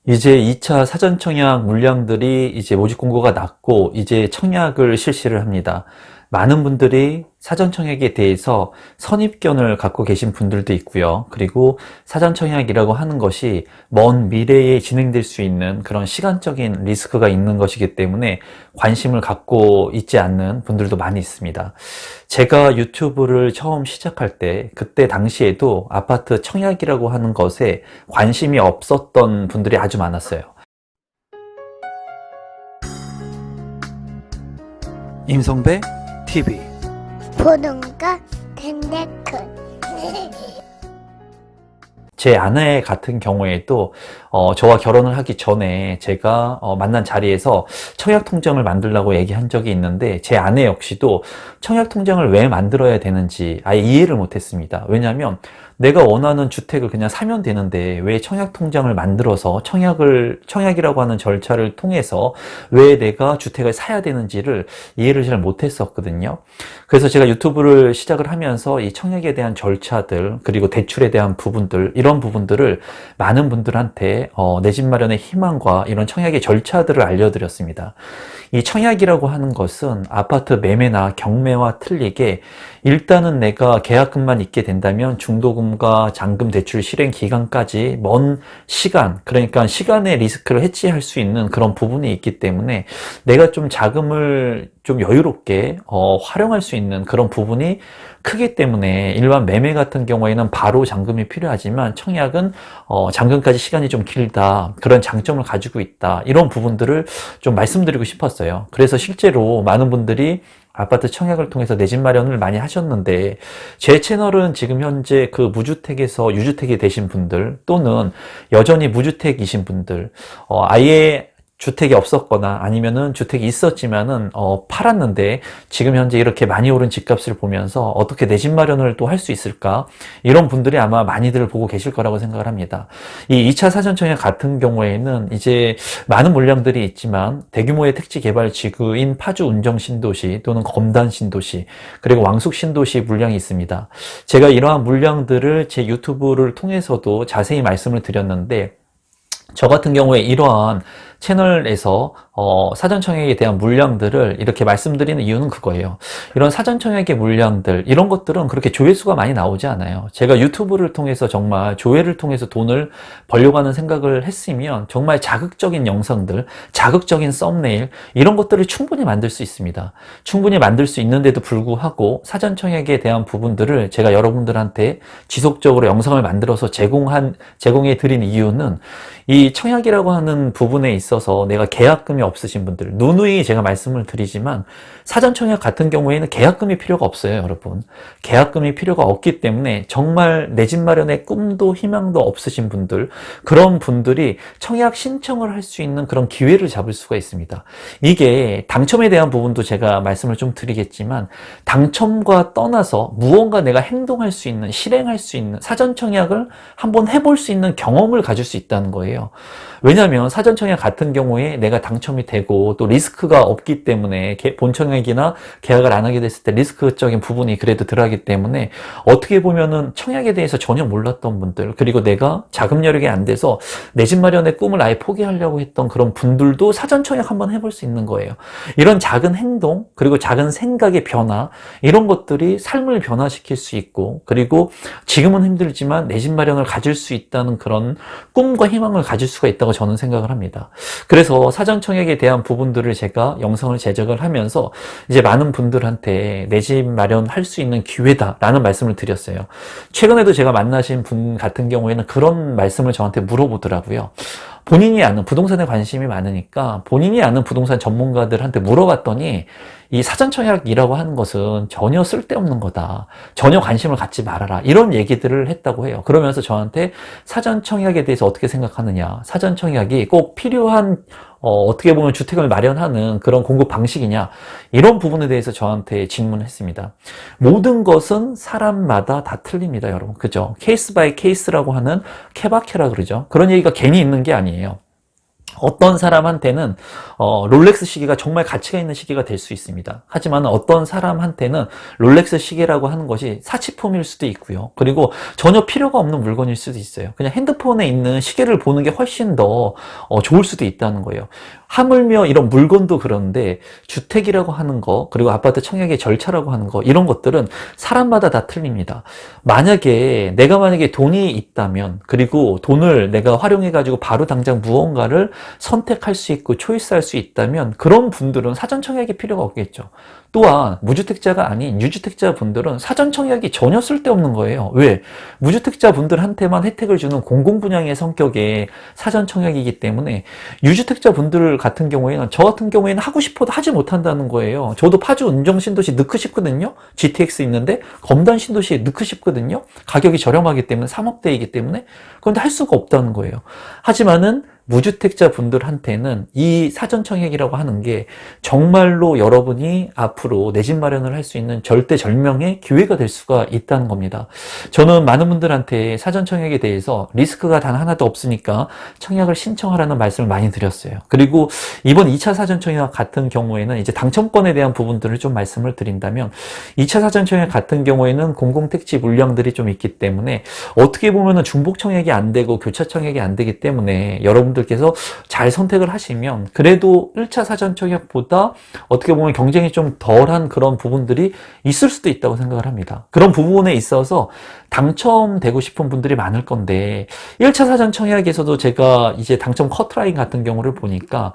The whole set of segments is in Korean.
이제 2차 사전 청약 물량들이 이제 모집 공고가 났고 이제 청약을 실시를 합니다. 많은 분들이 사전 청약에 대해서 선입견을 갖고 계신 분들도 있고요. 그리고 사전 청약이라고 하는 것이 먼 미래에 진행될 수 있는 그런 시간적인 리스크가 있는 것이기 때문에 관심을 갖고 있지 않는 분들도 많이 있습니다. 제가 유튜브를 처음 시작할 때 그때 당시에도 아파트 청약이라고 하는 것에 관심이 없었던 분들이 아주 많았어요. 임성배 TV 보는 거 된다큰 제 아내 같은 경우에도 저와 결혼을 하기 전에 제가 만난 자리에서 청약통장을 만들라고 얘기한 적이 있는데 제 아내 역시도 청약통장을 왜 만들어야 되는지 아예 이해를 못했습니다. 왜냐하면 내가 원하는 주택을 그냥 사면 되는데 왜 청약통장을 만들어서 청약이라고 하는 절차를 통해서 왜 내가 주택을 사야 되는지를 이해를 잘 못했었거든요. 그래서 제가 유튜브를 시작을 하면서 이 청약에 대한 절차들 그리고 대출에 대한 부분들 이런 부분들을 많은 분들한테 내 집 마련의 희망과 이런 청약의 절차들을 알려드렸습니다. 이 청약이라고 하는 것은 아파트 매매나 경매와 틀리게 일단은 내가 계약금만 있게 된다면 중도금과 잔금 대출 실행 기간까지 먼 시간, 그러니까 시간의 리스크를 해지할 수 있는 그런 부분이 있기 때문에 내가 좀 자금을 좀 여유롭게 활용할 수 있는 그런 부분이 크기 때문에 일반 매매 같은 경우에는 바로 잔금이 필요하지만 청약은 잔금까지 시간이 좀 길다, 그런 장점을 가지고 있다, 이런 부분들을 좀 말씀드리고 싶었어요. 그래서 실제로 많은 분들이 아파트 청약을 통해서 내 집 마련을 많이 하셨는데 제 채널은 지금 현재 그 무주택에서 유주택이 되신 분들 또는 여전히 무주택이신 분들 아예 주택이 없었거나 아니면은 주택이 있었지만은 팔았는데 지금 현재 이렇게 많이 오른 집값을 보면서 어떻게 내 집 마련을 또 할 수 있을까, 이런 분들이 아마 많이들 보고 계실 거라고 생각을 합니다. 이 2차 사전청약 같은 경우에는 이제 많은 물량들이 있지만 대규모의 택지 개발 지구인 파주 운정 신도시 또는 검단 신도시 그리고 왕숙 신도시 물량이 있습니다. 제가 이러한 물량들을 제 유튜브를 통해서도 자세히 말씀을 드렸는데 저 같은 경우에 이러한 채널에서 사전청약에 대한 물량들을 이렇게 말씀드리는 이유는 그거예요. 이런 사전청약의 물량들 이런 것들은 그렇게 조회수가 많이 나오지 않아요. 제가 유튜브를 통해서 정말 조회를 통해서 돈을 벌려고 하는 생각을 했으면 정말 자극적인 영상들, 자극적인 썸네일 이런 것들을 충분히 만들 수 있습니다. 충분히 만들 수 있는데도 불구하고 사전청약에 대한 부분들을 제가 여러분들한테 지속적으로 영상을 만들어서 제공해 드린 이유는 이 청약이라고 하는 부분에 있어서 내가 계약금이 없으신 분들, 누누이 제가 말씀을 드리지만 사전청약 같은 경우에는 계약금이 필요가 없어요, 여러분. 계약금이 필요가 없기 때문에 정말 내 집 마련의 꿈도 희망도 없으신 분들, 그런 분들이 청약 신청을 할 수 있는 그런 기회를 잡을 수가 있습니다. 이게 당첨에 대한 부분도 제가 말씀을 좀 드리겠지만 당첨과 떠나서 무언가 내가 행동할 수 있는, 실행할 수 있는 사전청약을 한번 해볼 수 있는 경험을 가질 수 있다는 거예요. 왜냐하면 사전청약 같은 경우에 내가 당첨이 되고 또 리스크가 없기 때문에 본청약이나 계약을 안 하게 됐을 때 리스크적인 부분이 그래도 들어가기 때문에 어떻게 보면은 청약에 대해서 전혀 몰랐던 분들, 그리고 내가 자금 여력이 안 돼서 내 집 마련의 꿈을 아예 포기하려고 했던 그런 분들도 사전청약 한번 해볼 수 있는 거예요. 이런 작은 행동 그리고 작은 생각의 변화 이런 것들이 삶을 변화시킬 수 있고, 그리고 지금은 힘들지만 내 집 마련을 가질 수 있다는 그런 꿈과 희망을 가질 수가 있다고 저는 생각을 합니다. 그래서 사전청약에 대한 부분들을 제가 영상을 제작을 하면서 이제 많은 분들한테 내 집 마련할 수 있는 기회다라는 말씀을 드렸어요. 최근에도 제가 만나신 분 같은 경우에는 그런 말씀을 저한테 물어보더라고요. 본인이 아는, 부동산에 관심이 많으니까 본인이 아는 부동산 전문가들한테 물어봤더니 이 사전청약이라고 하는 것은 전혀 쓸데없는 거다, 전혀 관심을 갖지 말아라, 이런 얘기들을 했다고 해요. 그러면서 저한테 사전청약에 대해서 어떻게 생각하느냐, 사전청약이 꼭 필요한 어떻게 보면 주택을 마련하는 그런 공급 방식이냐, 이런 부분에 대해서 저한테 질문했습니다. 모든 것은 사람마다 다 틀립니다, 여러분. 그죠? 케이스 바이 케이스라고 하는 케바케라 그러죠. 그런 얘기가 괜히 있는 게 아니에요. 어떤 사람한테는 롤렉스 시계가 정말 가치가 있는 시계가 될 수 있습니다. 하지만 어떤 사람한테는 롤렉스 시계라고 하는 것이 사치품일 수도 있고요. 그리고 전혀 필요가 없는 물건일 수도 있어요. 그냥 핸드폰에 있는 시계를 보는 게 훨씬 더 좋을 수도 있다는 거예요. 하물며 이런 물건도 그런데 주택이라고 하는 거, 그리고 아파트 청약의 절차라고 하는 거, 이런 것들은 사람마다 다 틀립니다. 내가 만약에 돈이 있다면, 그리고 돈을 내가 활용해가지고 바로 당장 무언가를 선택할 수 있고 초이스할 수 있다면 그런 분들은 사전 청약이 필요가 없겠죠. 또한 무주택자가 아닌 유주택자 분들은 사전 청약이 전혀 쓸데없는 거예요. 왜? 무주택자 분들한테만 혜택을 주는 공공분양의 성격의 사전 청약이기 때문에 유주택자 분들 같은 경우에는, 저 같은 경우에는 하고 싶어도 하지 못한다는 거예요. 저도 파주 은정 신도시 넣고 싶거든요. GTX 있는데 검단 신도시에 넣고 싶거든요. 가격이 저렴하기 때문에, 3억대이기 때문에. 그런데 할 수가 없다는 거예요. 하지만은 무주택자 분들한테는 이 사전청약이라고 하는 게 정말로 여러분이 앞으로 내 집 마련을 할 수 있는 절대절명의 기회가 될 수가 있다는 겁니다. 저는 많은 분들한테 사전청약에 대해서 리스크가 단 하나도 없으니까 청약을 신청하라는 말씀을 많이 드렸어요. 그리고 이번 2차 사전청약 같은 경우에는 이제 당첨권에 대한 부분들을 좀 말씀을 드린다면, 2차 사전청약 같은 경우에는 공공택지 물량들이 좀 있기 때문에 어떻게 보면은 중복청약이 안 되고 교차청약이 안 되기 때문에 여러분들께서 잘 선택을 하시면 그래도 1차 사전청약보다 어떻게 보면 경쟁이 좀 덜한 그런 부분들이 있을 수도 있다고 생각을 합니다. 그런 부분에 있어서 당첨되고 싶은 분들이 많을 건데, 1차 사전청약에서도 제가 이제 당첨 커트라인 같은 경우를 보니까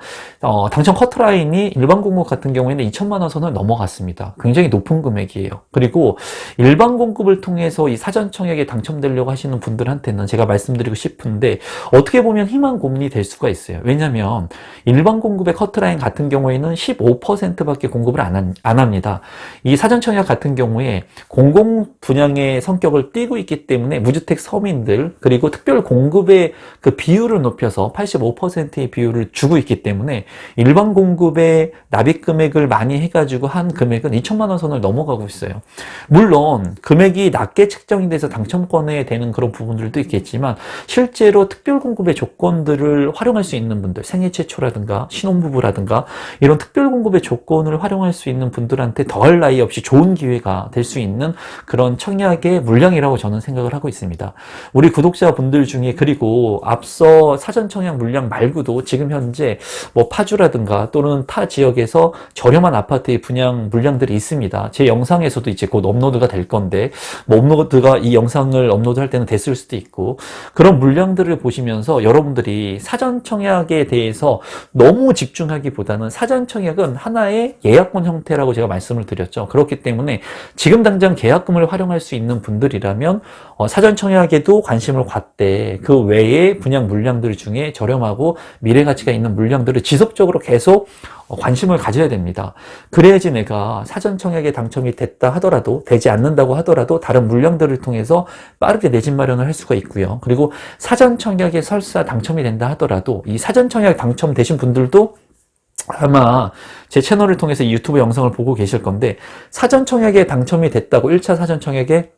당첨 커트라인이 일반 공급 같은 경우에는 2천만 원 선을 넘어갔습니다. 굉장히 높은 금액이에요. 그리고 일반 공급을 통해서 이 사전청약에 당첨되려고 하시는 분들한테는 제가 말씀드리고 싶은데, 어떻게 보면 희망 고문이 될 수가 있어요. 왜냐하면 일반 공급의 커트라인 같은 경우에는 15%밖에 공급을 안 합니다. 이 사전청약 같은 경우에 공공 분양의 성격을 띠고 있기 때문에 무주택 서민들, 그리고 특별 공급의 그 비율을 높여서 85%의 비율을 주고 있기 때문에 일반 공급의 납입 금액을 많이 해가지고 한 금액은 2천만 원 선을 넘어가고 있어요. 물론 금액이 낮게 책정이 돼서 당첨권에 되는 그런 부분들도 있겠지만, 실제로 특별 공급의 조건들을 활용할 수 있는 분들, 생애 최초라든가 신혼부부라든가 이런 특별 공급의 조건을 활용할 수 있는 분들한테 더할 나위 없이 좋은 기회가 될 수 있는 그런 청약의 물량이라고 저는 생각을 하고 있습니다. 우리 구독자분들 중에, 그리고 앞서 사전 청약 물량 말고도 지금 현재 뭐 파주라든가 또는 타 지역에서 저렴한 아파트의 분양 물량들이 있습니다. 제 영상에서도 이제 곧 업로드가 될 건데, 뭐 업로드가 이 영상을 업로드할 때는 됐을 수도 있고, 그런 물량들을 보시면서 여러분들이 사전 청약에 대해서 너무 집중하기보다는, 사전 청약은 하나의 예약권 형태라고 제가 말씀을 드렸죠. 그렇기 때문에 지금 당장 계약금을 활용할 수 있는 분들이라면 사전 청약에도 관심을 갖되 그 외에 분양 물량들 중에 저렴하고 미래 가치가 있는 물량들을 지속적으로 계속 관심을 가져야 됩니다. 그래야지 내가 사전 청약에 당첨이 됐다 하더라도, 되지 않는다고 하더라도 다른 물량들을 통해서 빠르게 내 집 마련을 할 수가 있고요. 그리고 사전 청약에 설사 당첨이 된다 하더라도 이 사전 청약 당첨되신 분들도 아마 제 채널을 통해서 이 유튜브 영상을 보고 계실 건데, 사전 청약에 당첨이 됐다고 1차 사전 청약에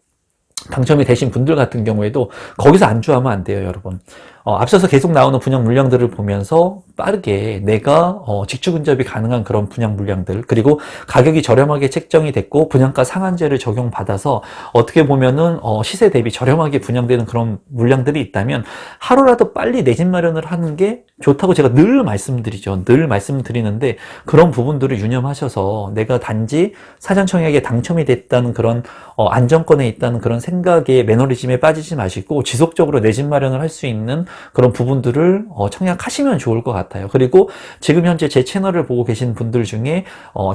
당첨이 되신 분들 같은 경우에도 거기서 안주하면 안 돼요, 여러분. 앞서서 계속 나오는 분양 물량들을 보면서 빠르게 내가 직주 근접이 가능한 그런 분양 물량들, 그리고 가격이 저렴하게 책정이 됐고 분양가 상한제를 적용받아서 어떻게 보면은 시세 대비 저렴하게 분양되는 그런 물량들이 있다면 하루라도 빨리 내 집 마련을 하는 게 좋다고 제가 늘 말씀드리죠. 늘 말씀드리는데, 그런 부분들을 유념하셔서 내가 단지 사전 청약에 당첨이 됐다는 그런 안정권에 있다는 그런 생각에, 매너리즘에 빠지지 마시고 지속적으로 내 집 마련을 할 수 있는 그런 부분들을 청약하시면 좋을 것 같아요. 그리고 지금 현재 제 채널을 보고 계신 분들 중에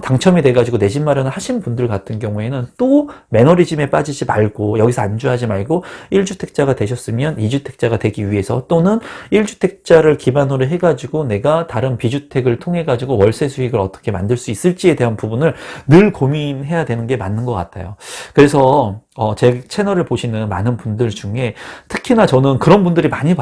당첨이 돼가지고 내 집 마련을 하신 분들 같은 경우에는 또 매너리즘에 빠지지 말고, 여기서 안주하지 말고 1주택자가 되셨으면 2주택자가 되기 위해서, 또는 1주택자를 기반으로 해가지고 내가 다른 비주택을 통해 가지고 월세 수익을 어떻게 만들 수 있을지에 대한 부분을 늘 고민해야 되는 게 맞는 것 같아요. 그래서 제 채널을 보시는 많은 분들 중에 특히나 저는 그런 분들이 많이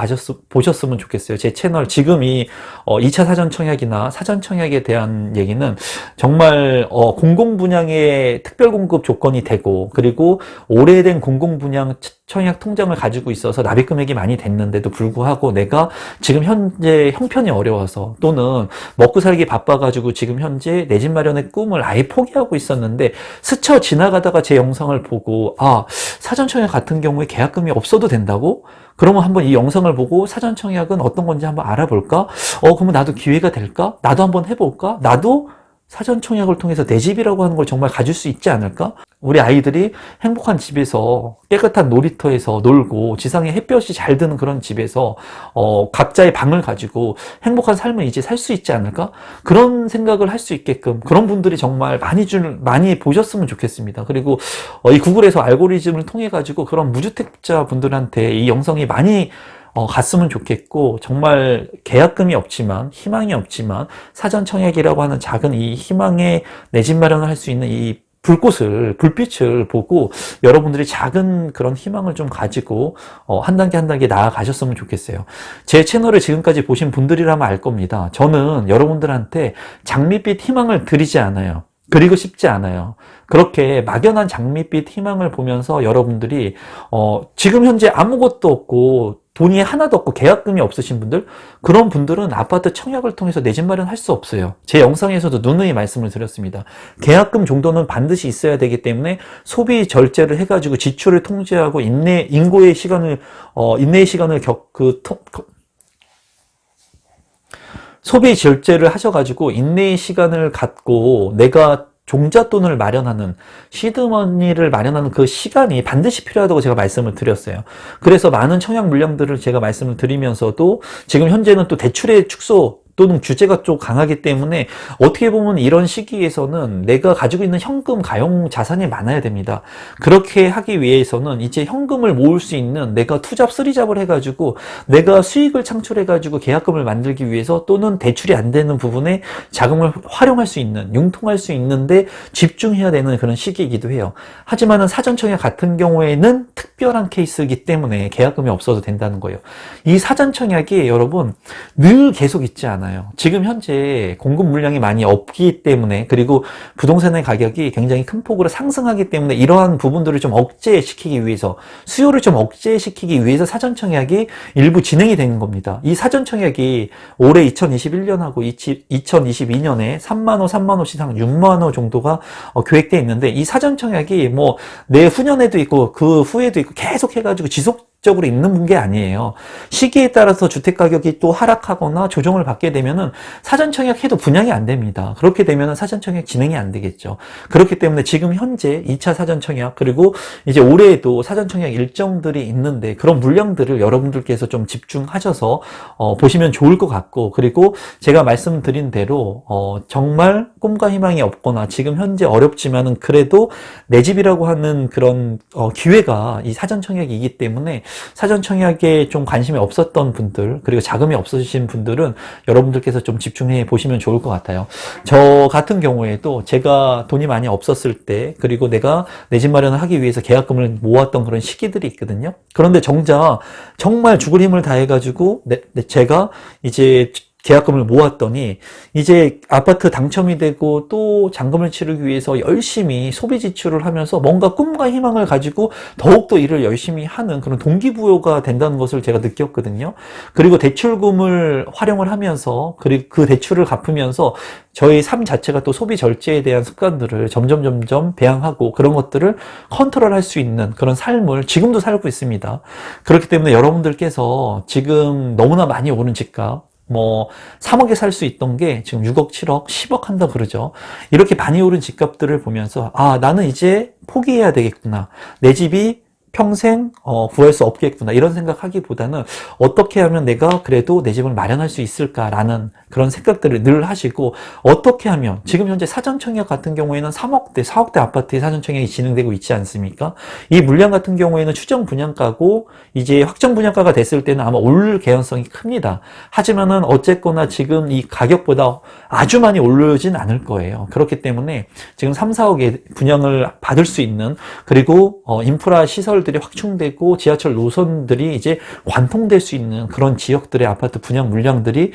보셨으면 좋겠어요. 제 채널 지금이 2차 사전 청약이나 사전 청약에 대한 얘기는 정말 공공 분양의 특별 공급 조건이 되고, 그리고 오래된 공공 분양 청약 통장을 가지고 있어서 납입 금액이 많이 됐는데도 불구하고 내가 지금 현재 형편이 어려워서 또는 먹고 살기 바빠가지고 지금 현재 내 집 마련의 꿈을 아예 포기하고 있었는데 스쳐 지나가다가 제 영상을 보고 사전 청약 같은 경우에 계약금이 없어도 된다고? 그러면 한번 이 영상을 보고 사전 청약은 어떤 건지 한번 알아볼까? 그러면 나도 기회가 될까? 나도 한번 해볼까? 나도 사전 청약을 통해서 내 집이라고 하는 걸 정말 가질 수 있지 않을까? 우리 아이들이 행복한 집에서 깨끗한 놀이터에서 놀고 지상에 햇볕이 잘 드는 그런 집에서 각자의 방을 가지고 행복한 삶을 이제 살 수 있지 않을까? 그런 생각을 할 수 있게끔 그런 분들이 정말 많이 보셨으면 좋겠습니다. 그리고 이 구글에서 알고리즘을 통해 가지고 그런 무주택자 분들한테 이 영상이 많이 갔으면 좋겠고, 정말 계약금이 없지만 희망이 없지만 사전 청약이라고 하는 작은 이 희망의 내 집 마련을 할 수 있는 이 불빛을 보고 여러분들이 작은 그런 희망을 좀 가지고 한 단계 한 단계 나아가셨으면 좋겠어요. 제 채널을 지금까지 보신 분들이라면 알 겁니다. 저는 여러분들한테 장밋빛 희망을 드리지 않아요. 그리고 싶지 않아요. 그렇게 막연한 장밋빛 희망을 보면서 여러분들이 지금 현재 아무것도 없고 돈이 하나도 없고 계약금이 없으신 분들, 그런 분들은 아파트 청약을 통해서 내 집 마련할 수 없어요. 제 영상에서도 누누이 말씀을 드렸습니다. 계약금 정도는 반드시 있어야 되기 때문에 소비 절제를 해가지고 지출을 통제하고 인내의 시간을 소비 절제를 하셔가지고 인내의 시간을 갖고 내가 종잣돈을 마련하는, 시드머니를 마련하는 그 시간이 반드시 필요하다고 제가 말씀을 드렸어요. 그래서 많은 청약 물량들을 제가 말씀을 드리면서도 지금 현재는 또 대출의 축소 또는 규제가 좀 강하기 때문에 어떻게 보면 이런 시기에서는 내가 가지고 있는 현금, 가용 자산이 많아야 됩니다. 그렇게 하기 위해서는 이제 현금을 모을 수 있는, 내가 투잡, 쓰리잡을 해가지고 내가 수익을 창출해가지고 계약금을 만들기 위해서, 또는 대출이 안 되는 부분에 자금을 활용할 수 있는, 융통할 수 있는데 집중해야 되는 그런 시기이기도 해요. 하지만은 사전청약 같은 경우에는 특별한 케이스이기 때문에 계약금이 없어도 된다는 거예요. 이 사전청약이 여러분 늘 계속 있지 않아요. 지금 현재 공급 물량이 많이 없기 때문에, 그리고 부동산의 가격이 굉장히 큰 폭으로 상승하기 때문에 이러한 부분들을 좀 억제시키기 위해서, 수요를 좀 억제시키기 위해서 사전청약이 일부 진행이 되는 겁니다. 이 사전청약이 올해 2021년하고 2022년에 3만호 시상 6만호 정도가 계획되어 있는데, 이 사전청약이 뭐 내후년에도 있고 그 후에도 있고 계속 해가지고 지속적으로 있는 게 아니에요. 시기에 따라서 주택가격이 또 하락하거나 조정을 받게 되면은 사전청약 해도 분양이 안 됩니다. 그렇게 되면은 사전청약 진행이 안 되겠죠. 그렇기 때문에 지금 현재 2차 사전청약, 그리고 이제 올해에도 사전청약 일정들이 있는데 그런 물량들을 여러분들께서 좀 집중하셔서 보시면 좋을 것 같고, 그리고 제가 말씀드린 대로 정말 꿈과 희망이 없거나 지금 현재 어렵지만은 그래도 내 집이라고 하는 그런 기회가 이 사전청약이기 때문에 사전청약에 좀 관심이 없었던 분들, 그리고 자금이 없으신 분들은 여러분들께서 좀 집중해 보시면 좋을 것 같아요. 저 같은 경우에도 제가 돈이 많이 없었을 때, 그리고 내가 내 집 마련을 하기 위해서 계약금을 모았던 그런 시기들이 있거든요. 그런데 정작 정말 죽을 힘을 다해가지고 제가 이제 계약금을 모았더니 이제 아파트 당첨이 되고 또 잔금을 치르기 위해서 열심히 소비 지출을 하면서 뭔가 꿈과 희망을 가지고 더욱더 일을 열심히 하는 그런 동기부여가 된다는 것을 제가 느꼈거든요. 그리고 대출금을 활용을 하면서, 그리고 그 대출을 갚으면서 저희 삶 자체가 또 소비 절제에 대한 습관들을 점점 배양하고 그런 것들을 컨트롤할 수 있는 그런 삶을 지금도 살고 있습니다. 그렇기 때문에 여러분들께서 지금 너무나 많이 오른 집값, 3억에 살 수 있던 게 지금 6억, 7억, 10억 한다 그러죠. 이렇게 많이 오른 집값들을 보면서 나는 이제 포기해야 되겠구나. 내 집이 평생 구할 수 없겠구나, 이런 생각하기보다는 어떻게 하면 내가 그래도 내 집을 마련할 수 있을까라는 그런 생각들을 늘 하시고, 어떻게 하면 지금 현재 사전청약 같은 경우에는 3억대, 4억대 아파트의 사전청약이 진행되고 있지 않습니까? 이 물량 같은 경우에는 추정 분양가고 이제 확정 분양가가 됐을 때는 아마 오를 개연성이 큽니다. 하지만은 어쨌거나 지금 이 가격보다 아주 많이 오르진 않을 거예요. 그렇기 때문에 지금 3, 4억의 분양을 받을 수 있는, 그리고 인프라 시설 들이 확충되고 지하철 노선들이 이제 관통될 수 있는 그런 지역들의 아파트 분양 물량들이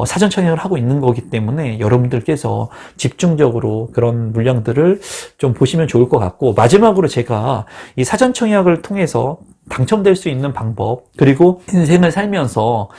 사전청약을 하고 있는 거기 때문에 여러분들께서 집중적으로 그런 물량들을 좀 보시면 좋을 것 같고, 마지막으로 제가 이 사전청약을 통해서 당첨될 수 있는 방법, 그리고 인생을 살면서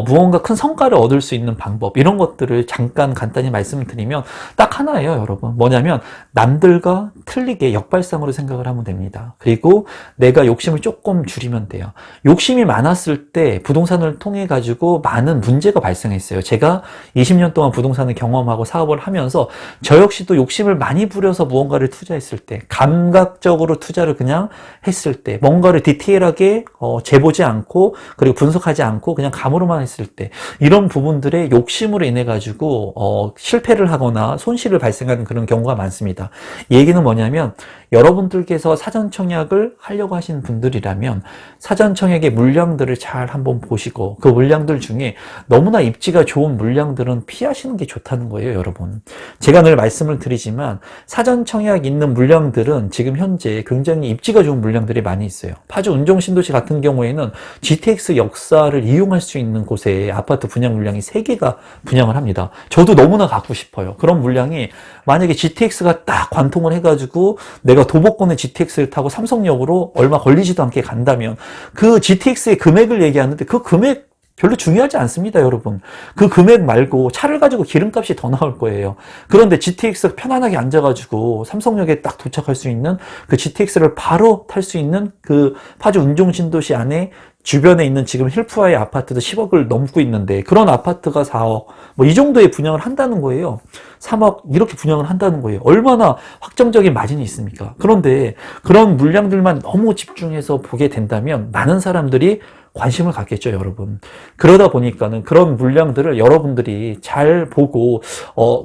무언가 큰 성과를 얻을 수 있는 방법, 이런 것들을 잠깐 간단히 말씀을 드리면 딱 하나예요, 여러분. 뭐냐면 남들과 틀리게 역발상으로 생각을 하면 됩니다. 그리고 내가 욕심을 조금 줄이면 돼요. 욕심이 많았을 때 부동산을 통해 가지고 많은 문제가 발생했어요. 제가 20년 동안 부동산을 경험하고 사업을 하면서 저 역시도 욕심을 많이 부려서 무언가를 투자했을 때, 감각적으로 투자를 그냥 했을 때, 뭔가를 디테일하게 재보지 않고 그리고 분석하지 않고 그냥 감으로만 했을 때, 이런 부분들의 욕심으로 인해 가지고 실패를 하거나 손실을 발생하는 그런 경우가 많습니다. 이 얘기는 뭐냐면, 여러분들께서 사전 청약을 하려고 하시는 분들이라면 사전 청약의 물량들을 잘 한번 보시고, 그 물량들 중에 너무나 입지가 좋은 물량들은 피하시는 게 좋다는 거예요, 여러분. 제가 늘 말씀을 드리지만 사전 청약 있는 물량들은 지금 현재 굉장히 입지가 좋은 물량들이 많이 있어요. 파주 은종신도시 같은 경우에는 GTX 역사를 이용할 수 있는 곳에 아파트 분양 물량이 3개가 분양을 합니다. 저도 너무나 갖고 싶어요. 그런 물량이 만약에 GTX가 딱 관통을 해가지고 내가 도보권의 GTX를 타고 삼성역으로 얼마 걸리지도 않게 간다면, 그 GTX의 금액을 얘기하는데 그 금액 별로 중요하지 않습니다, 여러분. 그 금액 말고 차를 가지고 기름값이 더 나올 거예요. 그런데 GTX 편안하게 앉아가지고 삼성역에 딱 도착할 수 있는 그 GTX를 바로 탈 수 있는 그 파주 은종신도시 안에 주변에 있는 지금 힐프와의 아파트도 10억을 넘고 있는데, 그런 아파트가 4억, 뭐 이 정도의 분양을 한다는 거예요. 3억 이렇게 분양을 한다는 거예요. 얼마나 확정적인 마진이 있습니까? 그런데 그런 물량들만 너무 집중해서 보게 된다면 많은 사람들이 관심을 갖겠죠, 여러분. 그러다 보니까는 그런 물량들을 여러분들이 잘 보고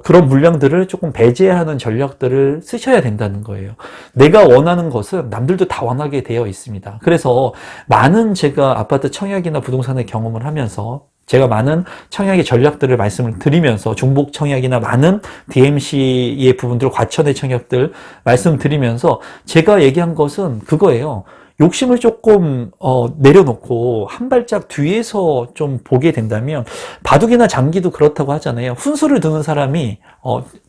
그런 물량들을 조금 배제하는 전략들을 쓰셔야 된다는 거예요. 내가 원하는 것은 남들도 다 원하게 되어 있습니다. 그래서 많은 제가 아파트 청약이나 부동산의 경험을 하면서 제가 많은 청약의 전략들을 말씀을 드리면서 중복 청약이나 많은 DMC의 부분들, 과천의 청약들 말씀드리면서 제가 얘기한 것은 그거예요. 욕심을 조금 내려놓고 한 발짝 뒤에서 좀 보게 된다면, 바둑이나 장기도 그렇다고 하잖아요. 훈수를 두는 사람이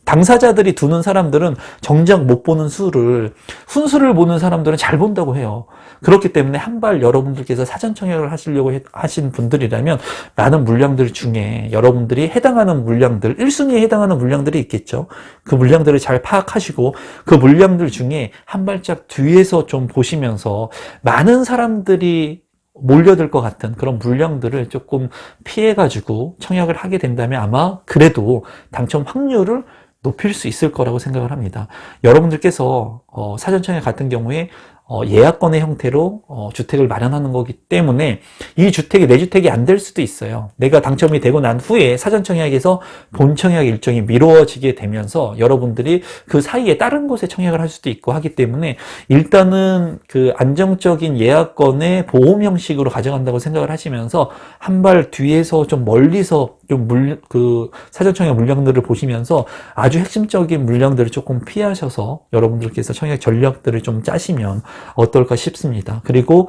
당사자들이 두는 사람들은 정작 못 보는 수를, 훈수를 보는 사람들은 잘 본다고 해요. 그렇기 때문에 한 발 여러분들께서 사전 청약을 하시려고 하신 분들이라면 많은 물량들 중에 여러분들이 해당하는 물량들, 1순위에 해당하는 물량들이 있겠죠. 그 물량들을 잘 파악하시고 그 물량들 중에 한 발짝 뒤에서 좀 보시면서 많은 사람들이 몰려들 것 같은 그런 물량들을 조금 피해가지고 청약을 하게 된다면 아마 그래도 당첨 확률을 높일 수 있을 거라고 생각을 합니다. 여러분들께서 사전 청약 같은 경우에 예약권의 형태로 주택을 마련하는 거기 때문에 이 주택이 내 주택이 안 될 수도 있어요. 내가 당첨이 되고 난 후에 사전 청약에서 본 청약 일정이 미뤄지게 되면서 여러분들이 그 사이에 다른 곳에 청약을 할 수도 있고 하기 때문에, 일단은 그 안정적인 예약권의 보험 형식으로 가져간다고 생각을 하시면서 한 발 뒤에서 좀 멀리서 좀 그 사전 청약 물량들을 보시면서 아주 핵심적인 물량들을 조금 피하셔서 여러분들께서 청약 전략들을 좀 짜시면 어떨까 싶습니다. 그리고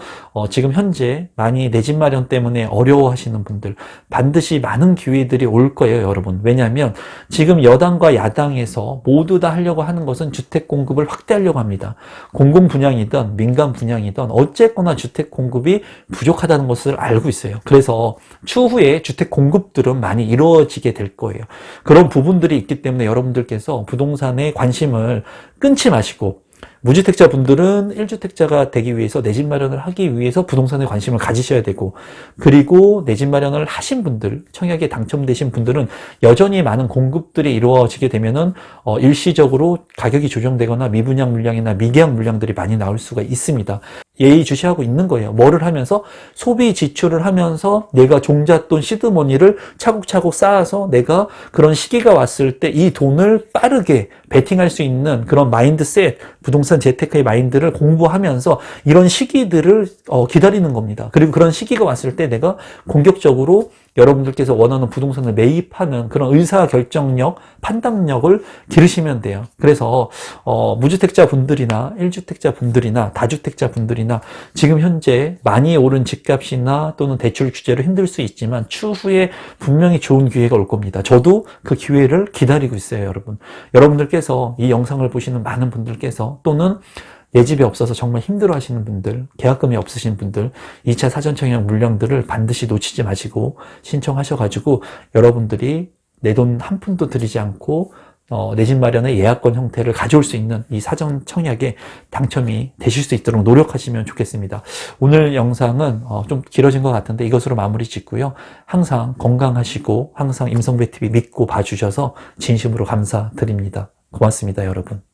지금 현재 많이 내 집 마련 때문에 어려워하시는 분들, 반드시 많은 기회들이 올 거예요, 여러분. 왜냐하면 지금 여당과 야당에서 모두 다 하려고 하는 것은 주택 공급을 확대하려고 합니다. 공공 분양이든 민간 분양이든 어쨌거나 주택 공급이 부족하다는 것을 알고 있어요. 그래서 추후에 주택 공급들은 많이 이루어지게 될 거예요. 그런 부분들이 있기 때문에 여러분들께서 부동산에 관심을 끊지 마시고, 무주택자 분들은 1주택자가 되기 위해서 내 집 마련을 하기 위해서 부동산에 관심을 가지셔야 되고, 그리고 내 집 마련을 하신 분들, 청약에 당첨되신 분들은 여전히 많은 공급들이 이루어지게 되면은 일시적으로 가격이 조정되거나 미분양 물량이나 미계약 물량들이 많이 나올 수가 있습니다. 예의주시하고 있는 거예요. 뭐를 하면서? 소비 지출을 하면서 내가 종잣돈 시드머니를 차곡차곡 쌓아서 내가 그런 시기가 왔을 때 이 돈을 빠르게 베팅할 수 있는 그런 마인드셋, 부동산 재테크의 마인드를 공부하면서 이런 시기들을 기다리는 겁니다. 그리고 그런 시기가 왔을 때 내가 공격적으로 여러분들께서 원하는 부동산을 매입하는 그런 의사결정력, 판단력을 기르시면 돼요. 그래서 무주택자 분들이나 1주택자 분들이나 다주택자 분들이나 지금 현재 많이 오른 집값이나 또는 대출 규제로 힘들 수 있지만 추후에 분명히 좋은 기회가 올 겁니다. 저도 그 기회를 기다리고 있어요, 여러분. 여러분들께서 이 영상을 보시는 많은 분들께서 또는 내 집이 없어서 정말 힘들어 하시는 분들, 계약금이 없으신 분들, 2차 사전청약 물량들을 반드시 놓치지 마시고 신청하셔가지고 여러분들이 내 돈 한 푼도 들이지 않고 내 집 마련의 예약권 형태를 가져올 수 있는 이 사전 청약에 당첨이 되실 수 있도록 노력하시면 좋겠습니다. 오늘 영상은 좀 길어진 것 같은데 이것으로 마무리 짓고요. 항상 건강하시고 항상 임성배TV 믿고 봐주셔서 진심으로 감사드립니다. 고맙습니다, 여러분.